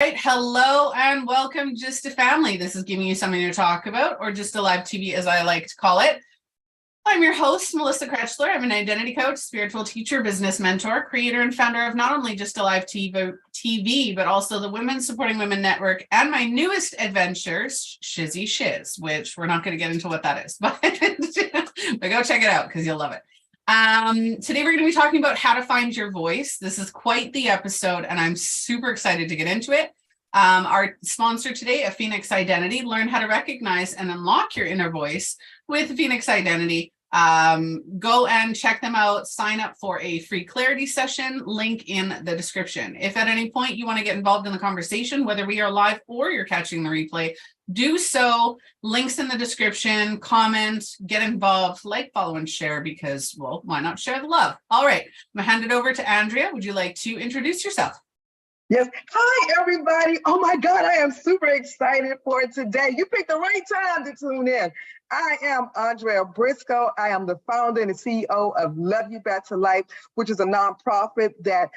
Right. Hello and welcome, Just a Family. This is giving you something to talk about, or Just a Live TV, as I like to call it. I'm your host, Melissa Krechler. I'm an identity coach, spiritual teacher, business mentor, creator, and founder of not only Just a Live TV, but also the Women Supporting Women Network, and my newest adventure, Shizzy Shiz, which we're not going to get into what that is, but go check it out because you'll love it. Today we're going to be talking about how to find your voice. This is quite the episode, and I'm super excited to get into it. Our sponsor today, a Phoenix Identity. Learn how to recognize and unlock your inner voice with Phoenix Identity. Go and check them out. Sign up for a free clarity session, link in the description. If at any point you want to get involved in the conversation, whether we are live or you're catching the replay, do so. Links in the description, comment, get involved, like, follow, and share because, well, why not share the love? All right, I'm gonna hand it over to Andrea. Would you like to introduce yourself? Yes. Hi, everybody. Oh my God, I am super excited for today. You picked the right time to tune in. I am Andrea Briscoe. I am the founder and the CEO of Love You Back to Life, which is a nonprofit that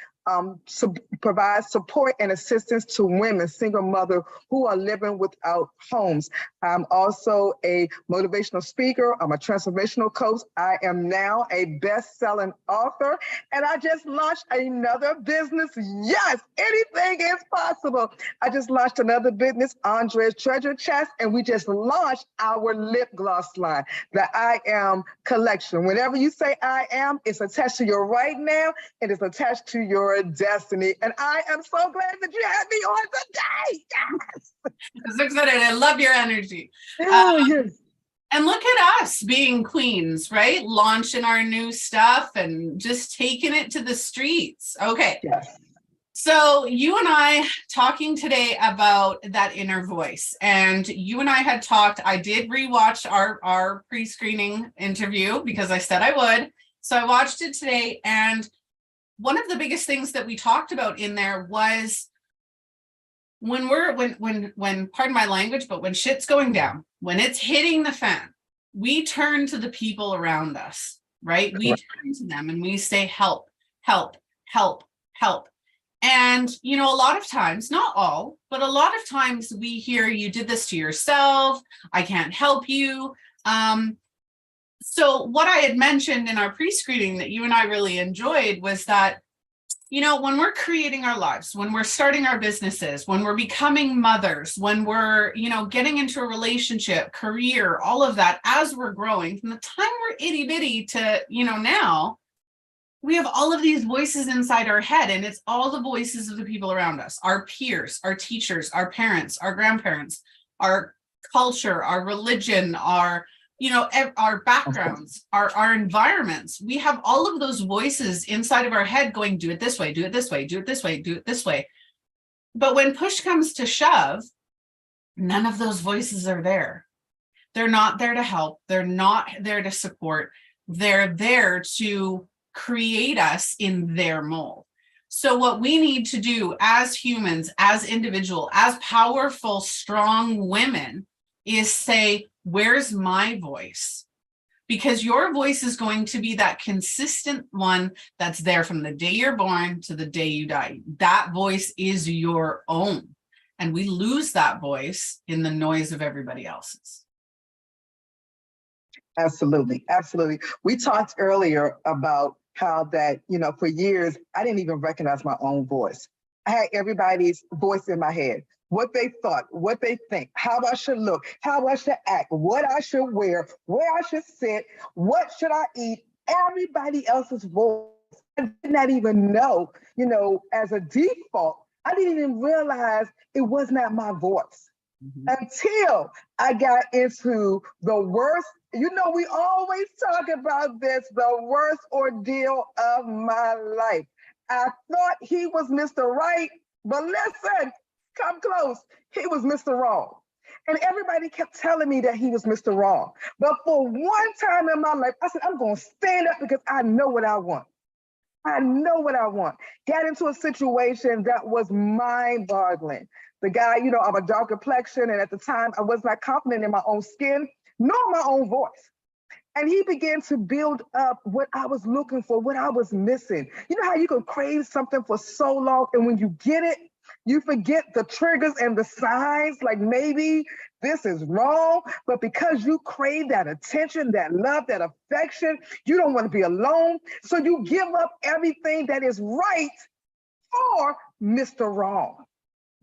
provides support and assistance to women, single mothers who are living without homes. I'm also a motivational speaker. I'm a transformational coach. I am now a best-selling author, and I just launched another business. Yes, anything is possible. I just launched another business, Andrea's Treasure Chest, and we just launched our lip gloss line, the I Am collection. Whenever you say I am, it's attached to your right now, and it's attached to your destiny. And I am so glad that you had me on today. Yes. I'm so excited. I love your energy. Yes. And look at us being queens, right? Launching our new stuff and just taking it to the streets. Okay. Yes. So you and I talking today about that inner voice, and you and I had talked. I did rewatch our pre-screening interview because I said I would. So I watched it today, and one of the biggest things that we talked about in there was when pardon my language, but when shit's going down, when it's hitting the fan, we turn to the people around us, right? We turn to them and we say, help, help, help, help. And, you know, a lot of times, not all, but a lot of times we hear, you did this to yourself, I can't help you. So what I had mentioned in our pre-screening that you and I really enjoyed was that, you know, when we're creating our lives, when we're starting our businesses, when we're becoming mothers, when we're, you know, getting into a relationship, career, all of that, as we're growing, from the time we're itty bitty to, you know, now, we have all of these voices inside our head, and it's all the voices of the people around us, our peers, our teachers, our parents, our grandparents, our culture, our religion, our, you know, our backgrounds, our environments. We have all of those voices inside of our head going, do it this way, do it this way, do it this way, do it this way. But when push comes to shove, none of those voices are there. They're not there to help. They're not there to support. They're there to create us in their mold. So what we need to do as humans, as individuals, as powerful, strong women is say, where's my voice? Because your voice is going to be that consistent one that's there from the day you're born to the day you die. That voice is your own. And we lose that voice in the noise of everybody else's. Absolutely. Absolutely. We talked earlier about how that, you know, for years, I didn't even recognize my own voice. I had everybody's voice in my head, what they thought, what they think, how I should look, how I should act, what I should wear, where I should sit, what should I eat, everybody else's voice. I did not even know, you know, as a default, I didn't even realize it was not my voice. Until I got into the worst, you know, we always talk about this, the worst ordeal of my life. I thought he was Mr. Right, but listen, come close, he was Mr. Wrong. And everybody kept telling me that he was Mr. Wrong. But for one time in my life, I said, I'm going to stand up because I know what I want. I know what I want. Got into a situation that was mind-boggling. The guy, you know, I'm a dark complexion, and at the time, I was not confident in my own skin, nor my own voice. And he began to build up what I was looking for, what I was missing. You know how you can crave something for so long, and when you get it, You forget the triggers and the signs, like maybe this is wrong, but because you crave that attention, that love, that affection, you don't want to be alone. So you give up everything that is right for Mr. Wrong.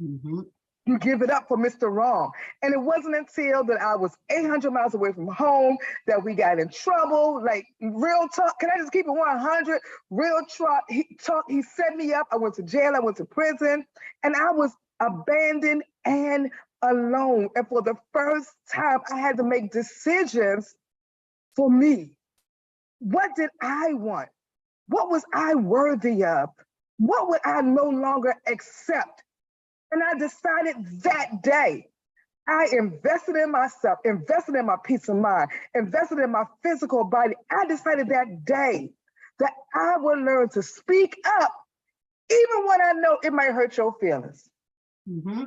Mm-hmm. You give it up for Mr. Wrong. And it wasn't until that I was 800 miles away from home that we got in trouble. Like, real talk, can I just keep it 100? Real talk, he set me up. I went to jail, I went to prison, and I was abandoned and alone. And for the first time, I had to make decisions for me. What did I want? What was I worthy of? What would I no longer accept? And I decided that day, I invested in myself, invested in my peace of mind, invested in my physical body. I decided that day that I would learn to speak up, even when I know it might hurt your feelings. Mm-hmm.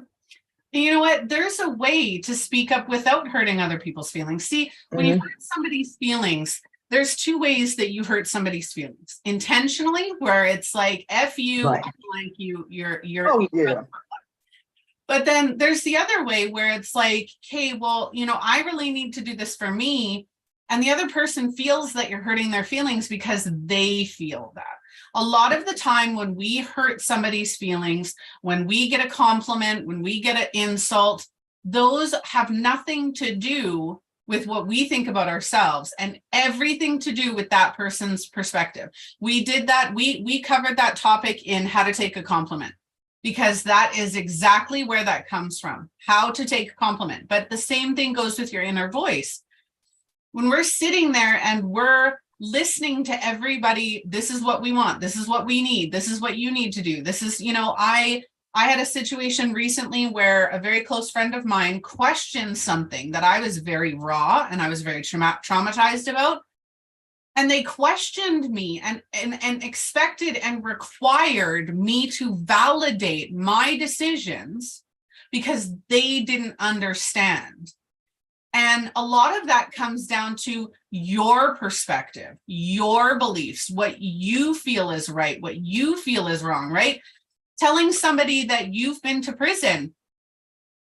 And you know what? There's a way to speak up without hurting other people's feelings. See, when you hurt somebody's feelings, there's two ways that you hurt somebody's feelings. Intentionally, where it's like, F you, Right. I don't like you, you're Oh, yeah. But then there's the other way where it's like, hey, well, I really need to do this for me. And the other person feels that you're hurting their feelings because they feel that. A lot of the time when we hurt somebody's feelings, when we get a compliment, when we get an insult, those have nothing to do with what we think about ourselves and everything to do with that person's perspective. We did that. We covered that topic in How to Take a Compliment, because that is exactly where that comes from, how to take a compliment. But the same thing goes with your inner voice. When we're sitting there and we're listening to everybody, this is what we want, this is what we need, this is what you need to do. This is, I had a situation recently where a very close friend of mine questioned something that I was very raw and I was very traumatized about. And they questioned me and expected and required me to validate my decisions because they didn't understand. And a lot of that comes down to your perspective, your beliefs, what you feel is right, what you feel is wrong, right? Telling somebody that you've been to prison,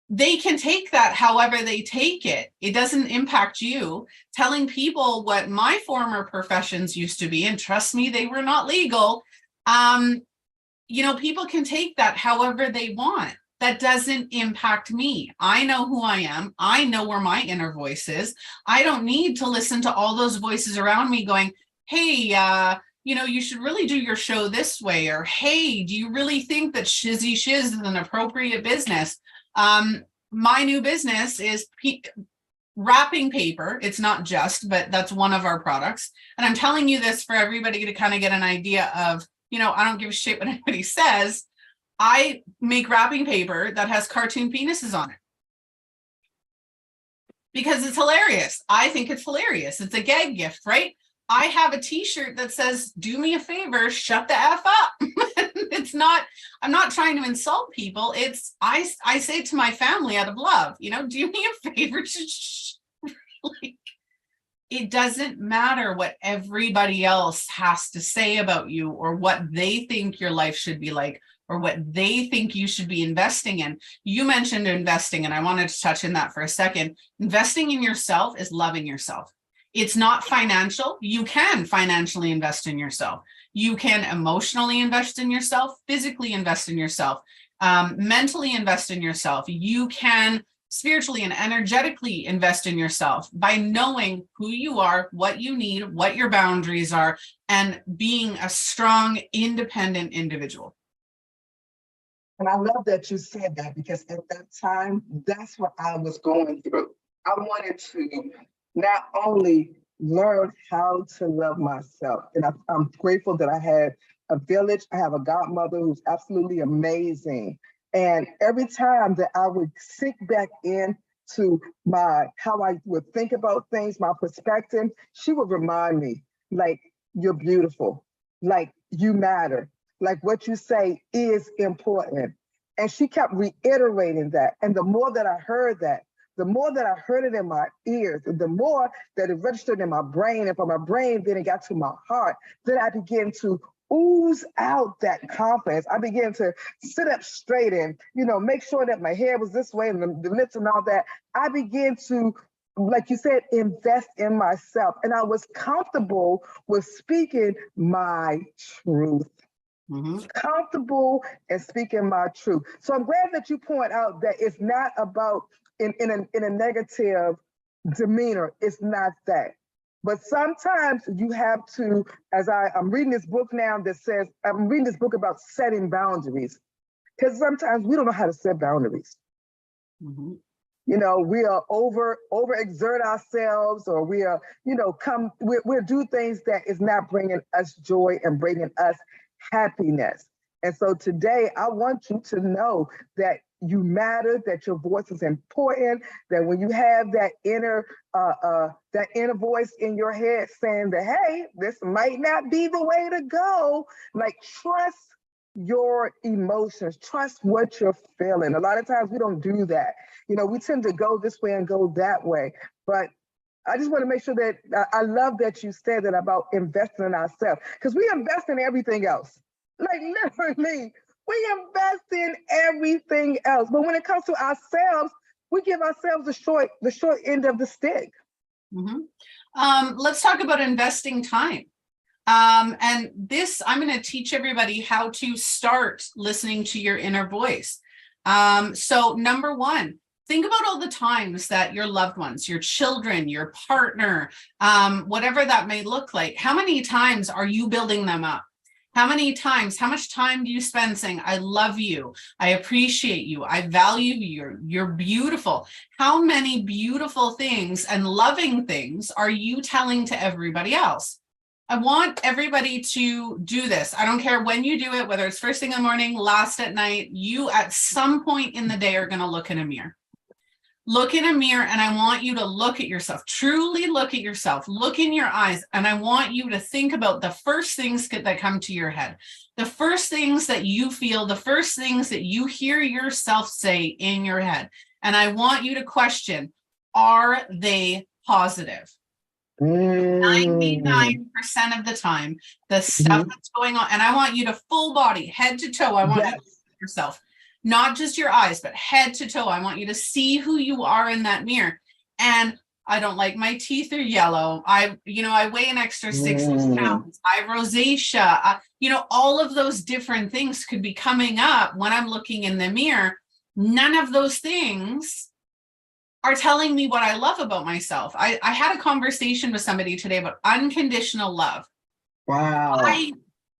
they can take that however they take it. It doesn't impact you. Telling people what my former professions used to be, and trust me, they were not legal. People can take that however they want. That doesn't impact me. I know who I am. I know where my inner voice is. I don't need to listen to all those voices around me going, hey, you should really do your show this way. Or, hey, do you really think that Shizzy Shiz is an appropriate business? My new business is wrapping paper. It's not just, but that's one of our products. And I'm telling you this for everybody to kind of get an idea of, I don't give a shit what anybody says. I make wrapping paper that has cartoon penises on it because it's hilarious. I think it's hilarious. It's a gag gift, right? I have a t-shirt that says, do me a favor, shut the F up. I'm not trying to insult people. I say to my family out of love, do me a favor. Like, it doesn't matter what everybody else has to say about you or what they think your life should be like or what they think you should be investing in. You mentioned investing, and I wanted to touch on that for a second. Investing in yourself is loving yourself. It's not financial. You can financially invest in yourself. You can emotionally invest in yourself, physically invest in yourself, mentally invest in yourself. You can spiritually and energetically invest in yourself by knowing who you are, what you need, what your boundaries are, and being a strong, independent individual. And I love that you said that because at that time, that's what I was going through. I wanted to not only learn how to love myself, and I'm grateful that I had a village. I have a godmother who's absolutely amazing. And every time that I would sink back into how I would think about things, my perspective, she would remind me, like, you're beautiful, like, you matter, like, what you say is important. And she kept reiterating that. And the more that I heard that, the more that I heard it in my ears, and the more that it registered in my brain, and from my brain, then it got to my heart, then I began to ooze out that confidence. I began to sit up straight and, make sure that my hair was this way and the lips and all that. I began to, like you said, invest in myself. And I was comfortable with speaking my truth. Comfortable and speaking my truth. So I'm glad that you point out that it's not about in a negative demeanor. It's not that. But sometimes you have to, as I'm reading this book now that says, I'm reading this book about setting boundaries. Because sometimes we don't know how to set boundaries. We are overexert ourselves, or we are, we'll do things that is not bringing us joy and bringing us happiness. And so today I want you to know that you matter, that your voice is important, that when you have that inner voice in your head saying that, hey, this might not be the way to go, like trust your emotions, trust what you're feeling. A lot of times we don't do that. We tend to go this way and go that way. But I just want to make sure that I love that you said that about investing in ourselves, because we invest in everything else. Like literally, we invest in everything else. But when it comes to ourselves, we give ourselves the short end of the stick. Let's talk about investing time. And this, I'm going to teach everybody how to start listening to your inner voice. So number one, think about all the times that your loved ones, your children, your partner, whatever that may look like, how many times are you building them up? How much time do you spend saying, I love you, I appreciate you, I value you, you're beautiful? How many beautiful things and loving things are you telling to everybody else? I want everybody to do this. I don't care when you do it, whether it's first thing in the morning, last at night, you at some point in the day are going to look in a mirror. Look in a mirror, and I want you to look at yourself, truly look at yourself, look in your eyes, and I want you to think about the first things that come to your head, the first things that you feel, the first things that you hear yourself say in your head. And I want you to question, are they positive? 99% of the time, the stuff that's going on, and I want you to full body, head to toe, I want you to look at yourself. Not just your eyes, but head to toe. I want you to see who you are in that mirror. And I don't like my teeth are yellow. I weigh an extra 60 pounds. I have rosacea. All of those different things could be coming up when I'm looking in the mirror. None of those things are telling me what I love about myself. I had a conversation with somebody today about unconditional love. Wow. I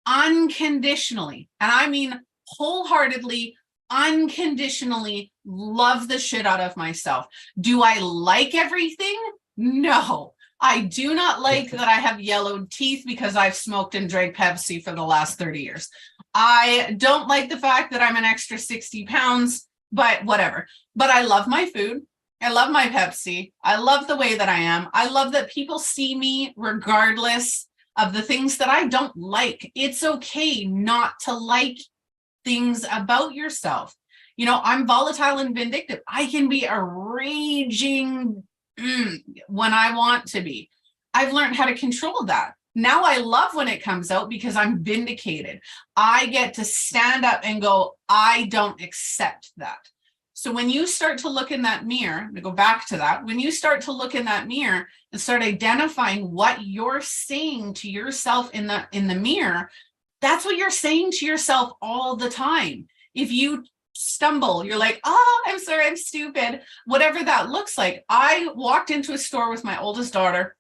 unconditionally, and I mean wholeheartedly, unconditionally love the shit out of myself. Do I like everything? No. I do not like that I have yellowed teeth because I've smoked and drank Pepsi for the last 30 years. I don't like the fact that I'm an extra 60 pounds, but whatever. But I love my food. I love my Pepsi. I love the way that I am. I love that people see me regardless of the things that I don't like. It's okay not to like things about yourself. I'm volatile and vindictive. I can be a raging when I want to be. I've learned how to control that. Now I love when it comes out because I'm vindicated. I get to stand up and go, I don't accept that. So when you start to look in that mirror, to go back to that, when you start to look in that mirror and start identifying what you're saying to yourself in the mirror, that's what you're saying to yourself all the time. If you stumble, you're like, oh, I'm sorry, I'm stupid. Whatever that looks like. I walked into a store with my oldest daughter.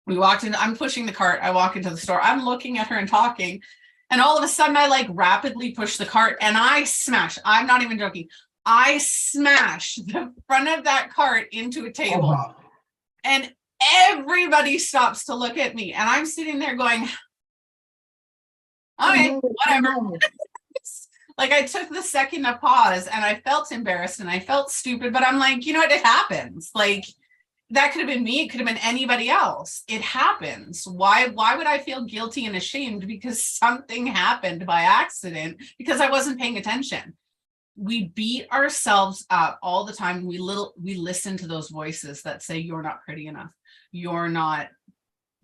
We walked in, I'm pushing the cart. I walk into the store. I'm looking at her and talking. And all of a sudden I rapidly push the cart and I smash. I'm not even joking. I smash the front of that cart into a table. Oh, wow. And everybody stops to look at me. And I'm sitting there going, okay, whatever. I took the second to pause and I felt embarrassed and I felt stupid, but I'm like, what, it happens. That could have been me. It could have been anybody else. It happens. Why would I feel guilty and ashamed because something happened by accident because I wasn't paying attention? We beat ourselves up all the time. We listen to those voices that say, you're not pretty enough. You're not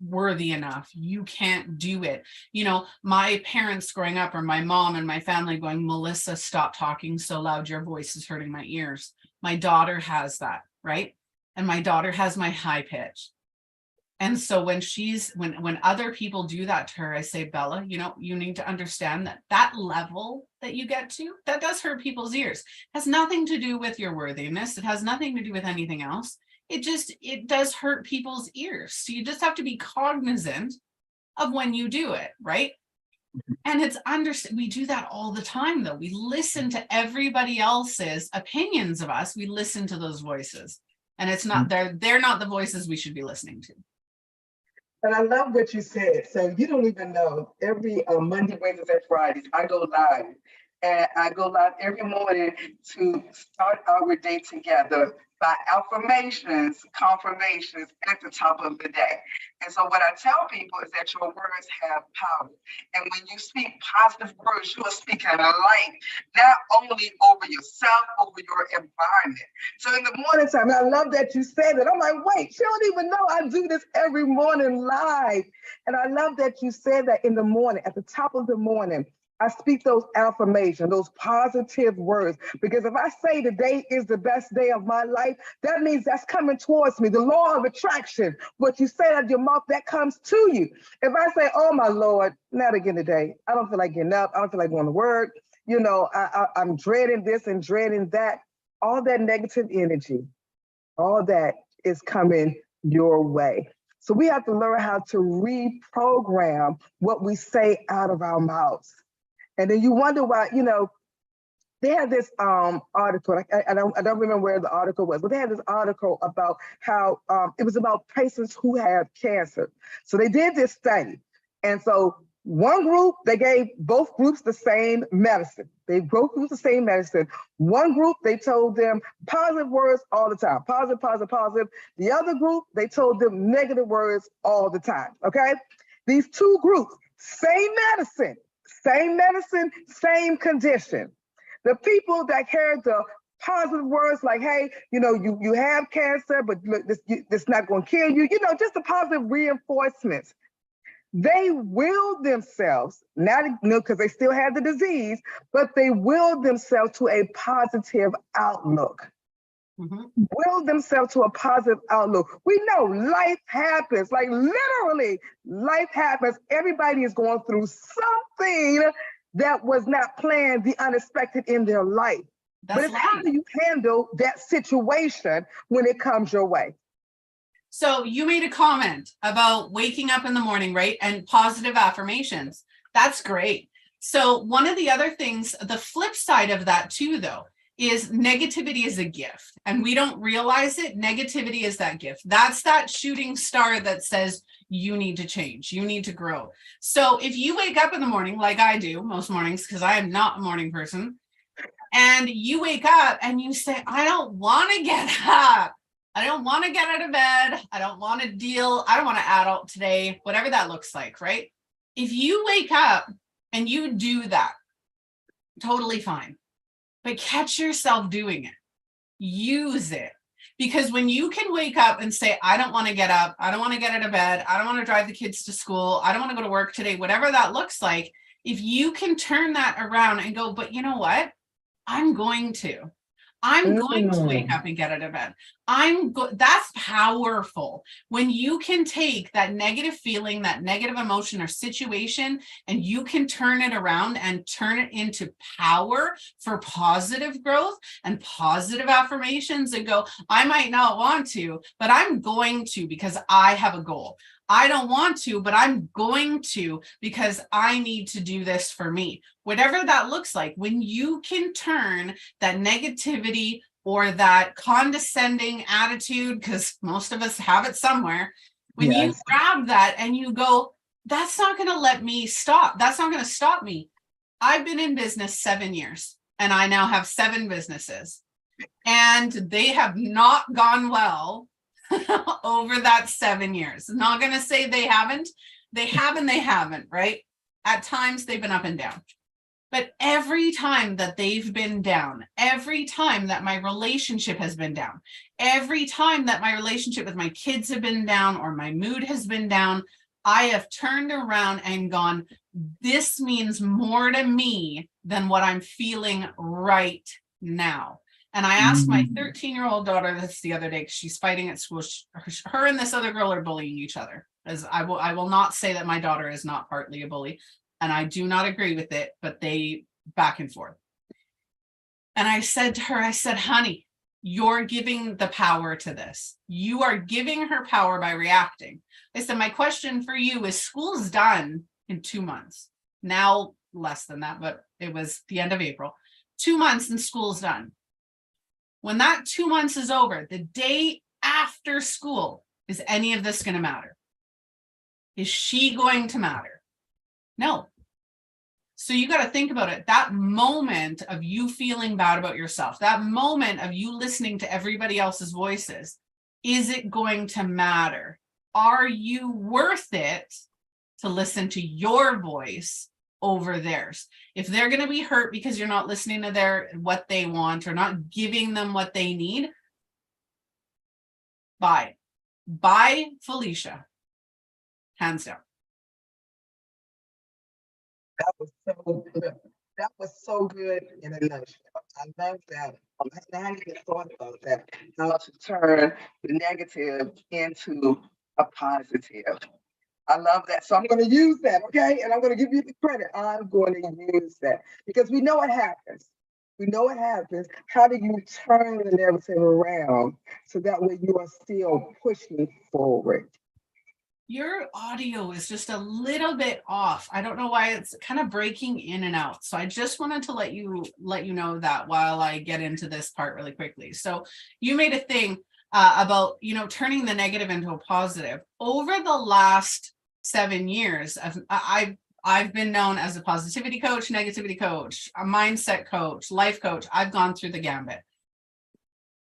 worthy enough. You can't do it. You know, my parents growing up, or my mom and my family going, Melissa, stop talking so loud. Your voice is hurting my ears. My daughter has that, right? And my daughter has my high pitch. And so when other people do that to her, I say, Bella, you know, you need to understand that level that you get to, that does hurt people's ears. It has nothing to do with your worthiness. It has nothing to do with anything else. It does hurt people's ears. So you just have to be cognizant of when you do it, right? And we do that all the time, though. We listen to everybody else's opinions of us. We listen to those voices, and it's not, they're not the voices we should be listening to. And I love what you said. So you don't even know, every Monday, Wednesdays, and Fridays, I go live. And I go live every morning to start our day together by affirmations, confirmations at the top of the day. And so what I tell people is that your words have power. And when you speak positive words, you are speaking light, not only over yourself, over your environment. So in the morning time, I love that you said it. I'm like, wait, she don't even know I do this every morning live. And I love that you said that in the morning, at the top of the morning. I speak those affirmations, those positive words, because if I say today is the best day of my life, that means that's coming towards me. The law of attraction, what you say out of your mouth, that comes to you. If I say, oh my Lord, not again today. I don't feel like getting up. I don't feel like going to work. You know, I'm dreading this and dreading that. All that negative energy, all that is coming your way. So we have to learn how to reprogram what we say out of our mouths. And then you wonder why, you know, they had this article, I don't remember where the article was, but they had this article about how it was about patients who have cancer. So they did this study. And so one group, they gave both groups the same medicine. They both groups the same medicine. One group, they told them positive words all the time, positive, positive, positive. The other group, they told them negative words all the time, okay? These two groups, same medicine, same condition. The people that heard the positive words like, hey, you know, you have cancer, but look, this not going to kill you, you know, just the positive reinforcements. They willed themselves, not because they still had the disease, but they willed themselves to a positive outlook. Will themselves to a positive outlook. We know life happens, like literally life happens. Everybody is going through something that was not planned, the unexpected in their life. But it's how do you handle that situation when it comes your way? So you made a comment about waking up in the morning, right? And positive affirmations. That's great. So one of the other things, the flip side of that too, though, is negativity is a gift, and we don't realize it. Negativity is that gift. That's that shooting star that says you need to change, you need to grow. So if you wake up in the morning, like I do most mornings, because I am not a morning person, and you wake up and you say, I don't want to get up. I don't want to get out of bed. I don't want to I don't want to adult today, whatever that looks like, right? If you wake up and you do that, totally fine. But catch yourself doing it. Use it. Because when you can wake up and say, I don't want to get up, I don't want to get out of bed, I don't want to drive the kids to school, I don't want to go to work today, whatever that looks like, if you can turn that around and go, but you know what? I'm going to wake up and get out of bed. That's powerful. When you can take that negative feeling, that negative emotion or situation, and you can turn it around and turn it into power for positive growth and positive affirmations and go, I might not want to, but I'm going to because I have a goal. I don't want to, but I'm going to because I need to do this for me. Whatever that looks like, when you can turn that negativity or that condescending attitude, because most of us have it somewhere, when you grab that and you go, that's not going to let me stop. That's not going to stop me. I've been in business 7 years and I now have 7 businesses and they have not gone well over that 7 years. I'm not going to say they haven't. They have and they haven't, right? At times they've been up and down. But every time that they've been down, every time that my relationship has been down, every time that my relationship with my kids have been down or my mood has been down, I have turned around and gone, this means more to me than what I'm feeling right now. And I asked my 13-year-old daughter this the other day because she's fighting at school. Her and this other girl are bullying each other. As I will not say that my daughter is not partly a bully, and I do not agree with it, but they back and forth. And I said to her, I said, honey, you're giving the power to this. You are giving her power by reacting. I said, my question for you is, school's done in 2 months. Now less than that, but it was the end of April. 2 months and school's done. When that 2 months is over, the day after school, is any of this going to matter? Is she going to matter? No. So you got to think about it. That moment of you feeling bad about yourself, that moment of you listening to everybody else's voices, is it going to matter? Are you worth it to listen to your voice over theirs? If they're going to be hurt because you're not listening to what they want or not giving them what they need, bye. Bye, Felicia. Hands down. That was so good. That was so good in a nutshell. I love that. I hadn't even thought about that. How to turn the negative into a positive. I love that. So I'm going to use that, okay? And I'm going to give you the credit. I'm going to use that because we know it happens. We know it happens. How do you turn the narrative around so that way you are still pushing forward? Your audio is just a little bit off. I don't know why, it's kind of breaking in and out. So I just wanted to let you know that while I get into this part really quickly. So you made a thing about, turning the negative into a positive. Over the last 7 years, I've been known as a positivity coach, negativity coach, a mindset coach, life coach. I've gone through the gambit.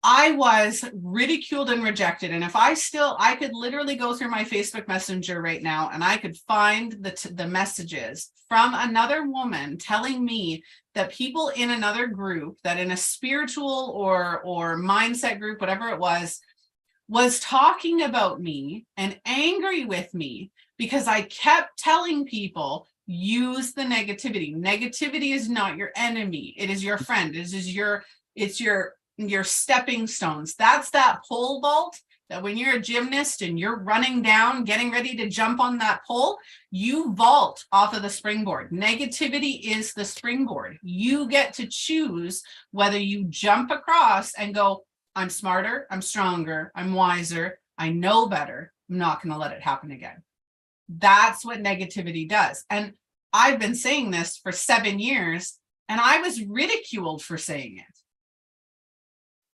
I was ridiculed and rejected. And if I could literally go through my Facebook Messenger right now and I could find the messages from another woman telling me that people in another group, that in a spiritual or mindset group, whatever it was talking about me and angry with me because I kept telling people, use the negativity. Negativity is not your enemy. It is your friend. It's your stepping stones. That's that pole vault that when you're a gymnast and you're running down, getting ready to jump on that pole, you vault off of the springboard. Negativity is the springboard. You get to choose whether you jump across and go, I'm smarter, I'm stronger, I'm wiser, I know better. I'm not going to let it happen again. That's what negativity does. And I've been saying this for 7 years, and I was ridiculed for saying it.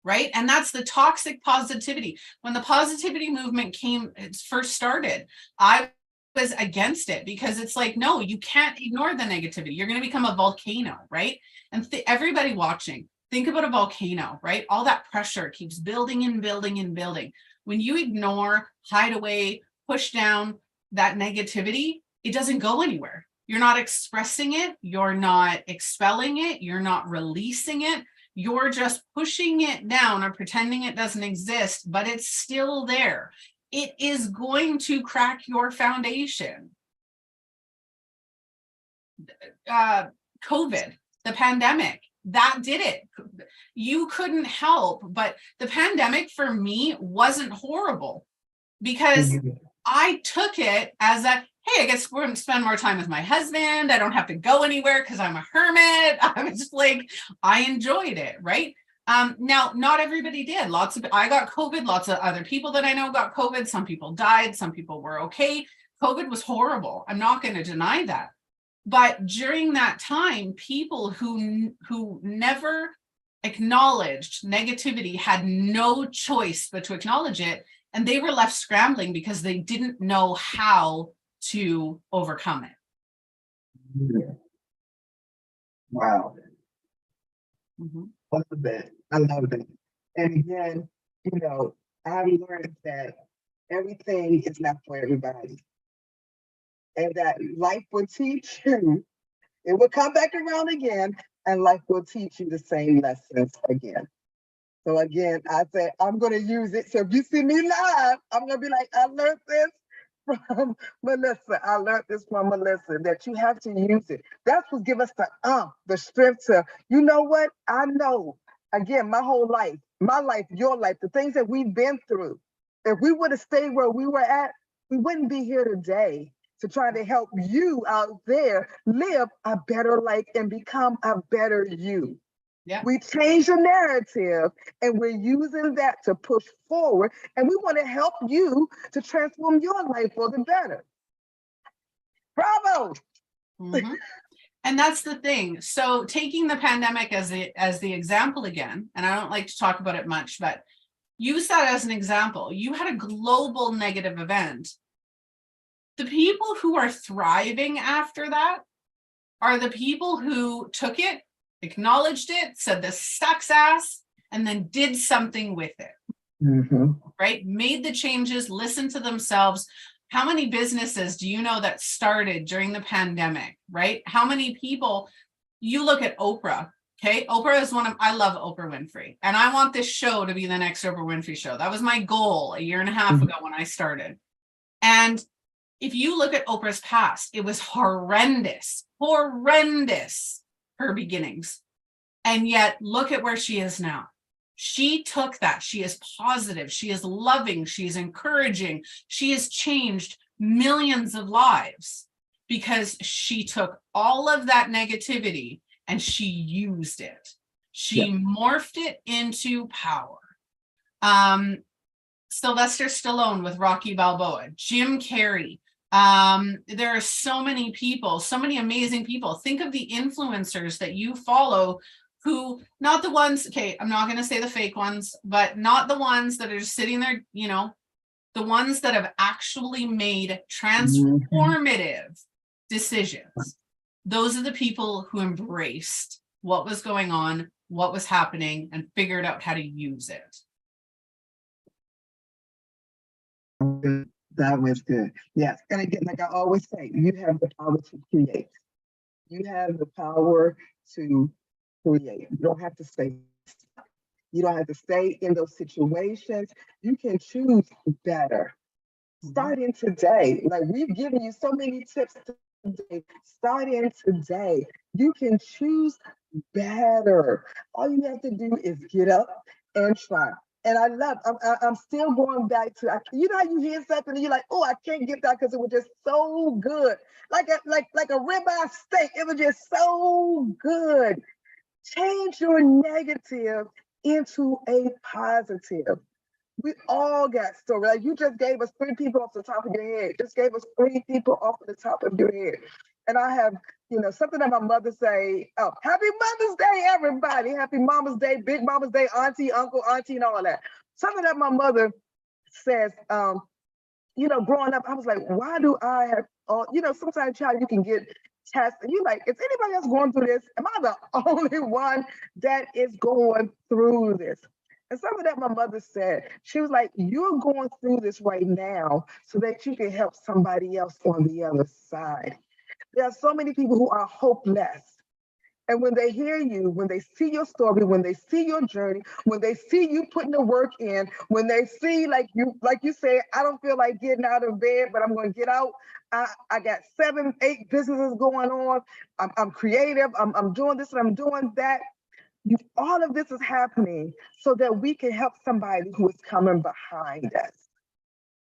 Right. And that's the toxic positivity. When the positivity movement first started, I was against it because it's like, no, you can't ignore the negativity. You're going to become a volcano. Right. And everybody watching, think about a volcano, right? All that pressure keeps building and building and building. When you ignore, hide away, push down that negativity, it doesn't go anywhere. You're not expressing it. You're not expelling it. You're not releasing it. You're just pushing it down or pretending it doesn't exist, but it's still there. It is going to crack your foundation. COVID, the pandemic, that did it. You couldn't help, but the pandemic for me wasn't horrible because I took it as a, hey, I guess we're going to spend more time with my husband. I don't have to go anywhere because I'm a hermit. I was just like, I enjoyed it, right? Now, not everybody did. I got COVID. Lots of other people that I know got COVID. Some people died. Some people were okay. COVID was horrible. I'm not going to deny that. But during that time, people who never acknowledged negativity had no choice but to acknowledge it. And they were left scrambling because they didn't know how to overcome it. Wow. Mm-hmm. I love that. I love that. And again, I've learned that everything is not for everybody. And that life will teach you It will come back around again, and life will teach you the same lessons again. So again, I say, I'm going to use it. So if you see me live, I'm going to be like, I learned this from Melissa. I learned this from Melissa, that you have to use it. That's what give us the strength to, you know what? I know, again, my whole life, my life, your life, the things that we've been through, if we would have stayed where we were at, we wouldn't be here today to try to help you out there live a better life and become a better you. Yeah. We change the narrative and we're using that to push forward. And we want to help you to transform your life for the better. Bravo. Mm-hmm. And that's the thing. So taking the pandemic as the example again, and I don't like to talk about it much, but use that as an example. You had a global negative event. The people who are thriving after that are the people who took it, acknowledged it, said this sucks ass, and then did something with it. Mm-hmm. Right? Made the changes, listened to themselves. How many businesses do you know that started during the pandemic, right? How many people, you look at Oprah, okay? Oprah is I love Oprah Winfrey, and I want this show to be the next Oprah Winfrey show. That was my goal a year and a half ago when I started. And if you look at Oprah's past, it was horrendous, her beginnings. And yet look at where she is now. She took that. She is positive. She is loving. She is encouraging. She has changed millions of lives because she took all of that negativity and she used it. She morphed it into power. Sylvester Stallone with Rocky Balboa, Jim Carrey. There are so many people, so many amazing people. Think of the influencers that you follow who, not the ones, okay, I'm not going to say the fake ones, but not the ones that are just sitting there, you know, the ones that have actually made transformative decisions. Those are the people who embraced what was going on, what was happening, and figured out how to use it. That was good. Yes. And again, like I always say, you have the power to create. You have the power to create. You don't have to stay stuck. You don't have to stay in those situations. You can choose better. Starting today, like we've given you so many tips today. Starting today, you can choose better. All you have to do is get up and try. And I'm still going back to, you know how you hear something and you're like, oh, I can't get that because it was just so good. Like a ribeye steak, it was just so good. Change your negative into a positive. We all got stories. Like you just gave us 3 people off the top of your head. Just gave us 3 people off of the top of your head. And I have, you know, something that my mother say, oh, happy Mother's Day, everybody. Happy Mama's Day, Big Mama's Day, auntie, uncle, auntie, and all that. Something that my mother says, you know, growing up, I was like, why do I have all, you know, sometimes child, you can get tests and you're like, is anybody else going through this? Am I the only one that is going through this? And something that my mother said, she was like, you're going through this right now so that you can help somebody else on the other side. There are so many people who are hopeless. And when they hear you, when they see your story, when they see your journey, when they see you putting the work in, when they see, like you say, I don't feel like getting out of bed, but I'm going to get out. I got 7, 8 businesses going on. I'm creative. I'm doing this and I'm doing that. All of this is happening so that we can help somebody who is coming behind us.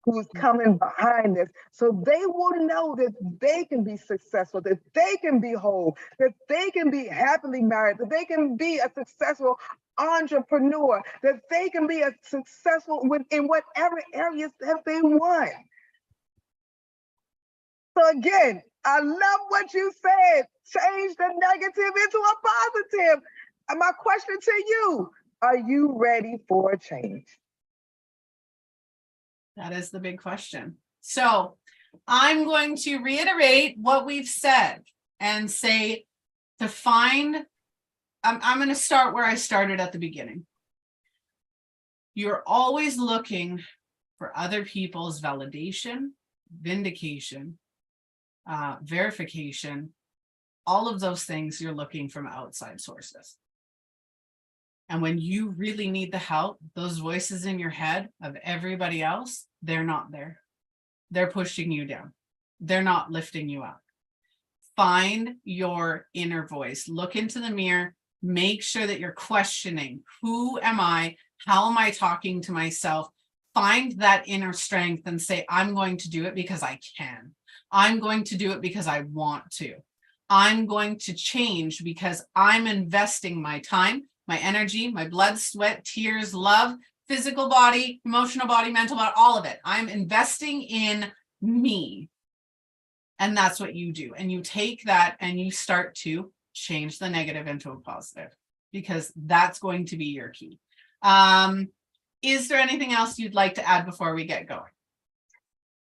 Who's coming behind us, so they will know that they can be successful, that they can be whole, that they can be happily married, that they can be a successful entrepreneur, that they can be a successful in whatever areas that they want. So again, I love what you said. Change the negative into a positive. And my question to you, are you ready for a change? That is the big question. So I'm going to reiterate what we've said and say to find, I'm going to start where I started at the beginning. You're always looking for other people's validation, vindication, verification all of those things you're looking from outside sources. And when you really need the help, those voices in your head of everybody else, they're not there. They're pushing you down. They're not lifting you up. Find your inner voice. Look into the mirror. Make sure that you're questioning, who am I? How am I talking to myself? Find that inner strength and say, I'm going to do it because I can. I'm going to do it because I want to. I'm going to change because I'm investing my time, my energy, my blood, sweat, tears, love, physical body, emotional body, mental body, all of it. I'm investing in me. And that's what you do. And you take that and you start to change the negative into a positive, because that's going to be your key. Is there anything else you'd like to add before we get going?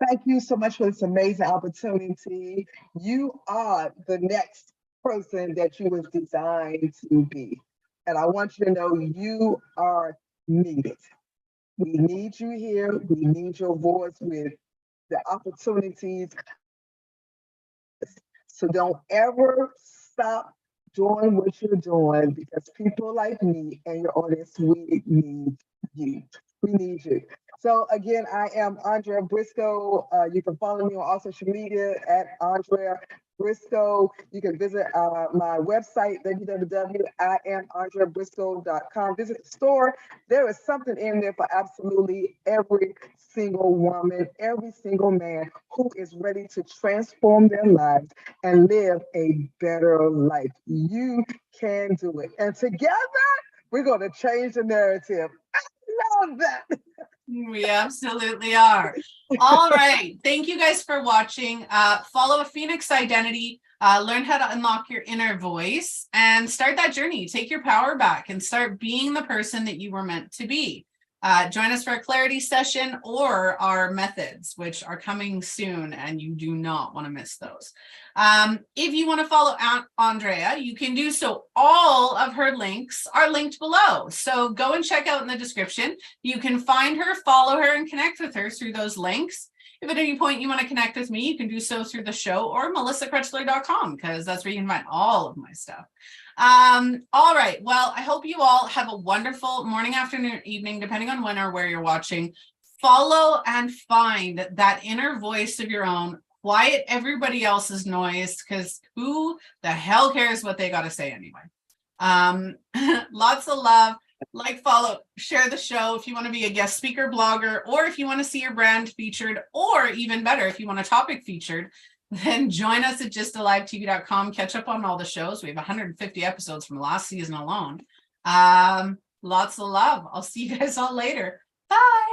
Thank you so much for this amazing opportunity. You are the next person that you was designed to be. And I want you to know you are needed. We need you here. We need your voice with the opportunities. So don't ever stop doing what you're doing, because people like me and your audience, we need you. We need you. So again, I am Andrea Briscoe. You can follow me on all social media at Andrea Briscoe. You can visit my website, www.iamandreabriscoe.com. Visit the store. There is something in there for absolutely every single woman, every single man who is ready to transform their lives and live a better life. You can do it. And together, we're going to change the narrative. I love that. We absolutely are. All right. Thank you guys for watching. Follow a Phoenix identity, learn how to unlock your inner voice, and start that journey. Take your power back and start being the person that you were meant to be. Join us for a clarity session or our methods, which are coming soon, and you do not want to miss those. If you want to follow Andrea, you can do so. All of her links are linked below. So go and check out in the description. You can find her, follow her, and connect with her through those links. If at any point you want to connect with me, you can do so through the show or melissacrutchler.com, because that's where you can find all of my stuff. All right. Well, I hope you all have a wonderful morning, afternoon, evening, depending on when or where you're watching. Follow and find that inner voice of your own. Quiet everybody else's noise, because who the hell cares what they got to say anyway? Lots of love. Like, follow, share the show if you want to be a guest speaker, blogger, or if you want to see your brand featured, or even better, if you want a topic featured, then join us at justalivetv.com. Catch up on all the shows. We have 150 episodes from last season alone. Lots of love. I'll see you guys all later. Bye.